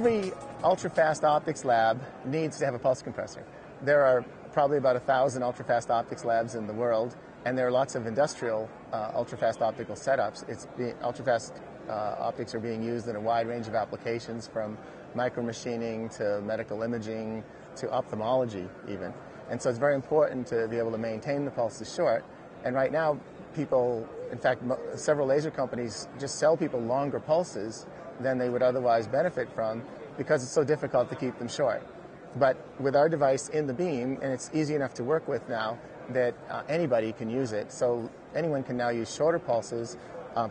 every ultra-fast optics lab needs to have a pulse compressor. There are probably about 1,000 ultra-fast optics labs in the world, and there are lots of industrial ultra-fast optical setups. Ultra-fast optics are being used in a wide range of applications, from micromachining to medical imaging to ophthalmology even. And so it's very important to be able to maintain the pulses short. And right now, people, in fact, several laser companies just sell people longer pulses than they would otherwise benefit from because it's so difficult to keep them short. But with our device in the beam, and it's easy enough to work with now that anybody can use it, so anyone can now use shorter pulses,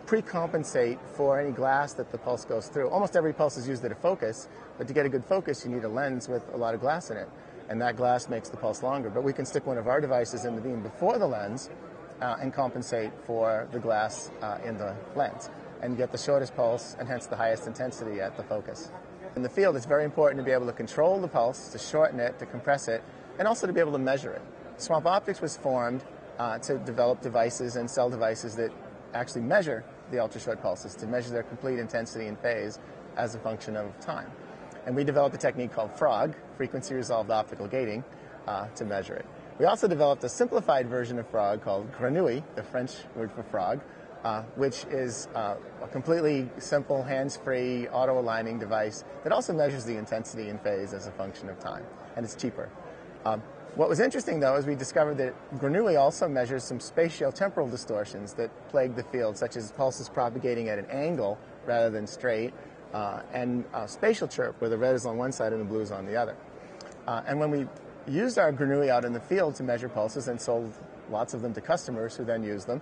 pre-compensate for any glass that the pulse goes through. Almost every pulse is used at a focus, but to get a good focus, you need a lens with a lot of glass in it, and that glass makes the pulse longer. But we can stick one of our devices in the beam before the lens and compensate for the glass in the lens, and get the shortest pulse and hence the highest intensity at the focus. In the field, it's very important to be able to control the pulse, to shorten it, to compress it, and also to be able to measure it. Swamp Optics was formed to develop devices and sell devices that actually measure the ultra-short pulses, to measure their complete intensity and phase as a function of time. And we developed a technique called FROG, frequency-resolved optical gating, to measure it. We also developed a simplified version of FROG called grenouille, the French word for frog, which is a completely simple, hands-free, auto-aligning device that also measures the intensity and phase as a function of time, and it's cheaper. What was interesting, though, is we discovered that grenouille also measures some spatio-temporal distortions that plague the field, such as pulses propagating at an angle rather than straight, and spatial chirp, where the red is on one side and the blue is on the other. And when we used our grenouille out in the field to measure pulses and sold lots of them to customers who then used them,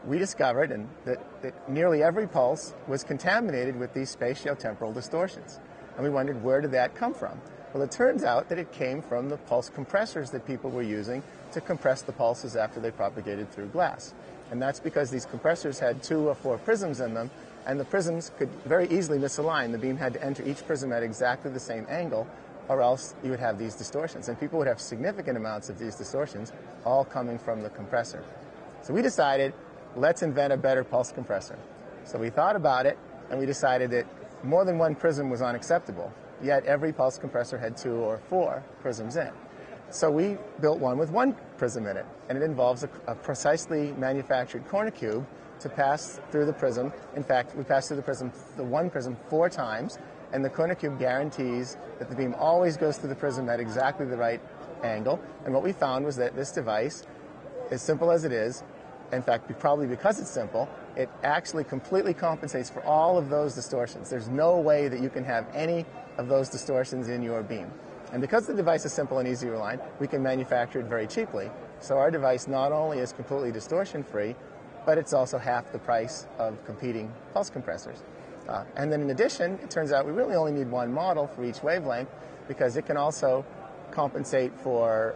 we discovered that nearly every pulse was contaminated with these spatio-temporal distortions. And we wondered, where did that come from? Well, it turns out that it came from the pulse compressors that people were using to compress the pulses after they propagated through glass. And that's because these compressors had 2 or 4 prisms in them, and the prisms could very easily misalign. The beam had to enter each prism at exactly the same angle, or else you would have these distortions. And people would have significant amounts of these distortions, all coming from the compressor. So we decided, let's invent a better pulse compressor. So we thought about it, and we decided that more than one prism was unacceptable. Yet every pulse compressor had 2 or 4 prisms in it. So we built one with 1 prism in it, and it involves a precisely manufactured corner cube to pass through the prism. In fact, we pass through the one prism 4 times, and the corner cube guarantees that the beam always goes through the prism at exactly the right angle. And what we found was that this device, as simple as it is, in fact, probably because it's simple, it actually completely compensates for all of those distortions. There's no way that you can have any of those distortions in your beam. And because the device is simple and easy to align, we can manufacture it very cheaply. So our device not only is completely distortion-free, but it's also half the price of competing pulse compressors. And then in addition, it turns out we really only need 1 model for each wavelength, because it can also compensate for,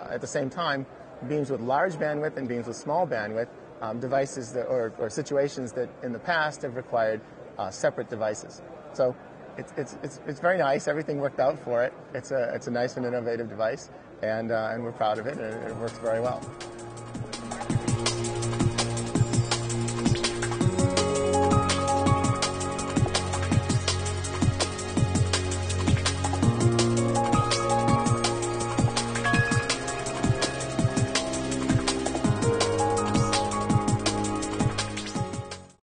at the same time, beams with large bandwidth and beams with small bandwidth, devices that, or situations that in the past have required separate devices. So it's very nice. Everything worked out for it. It's a nice and innovative device, and we're proud of it, and it works very well.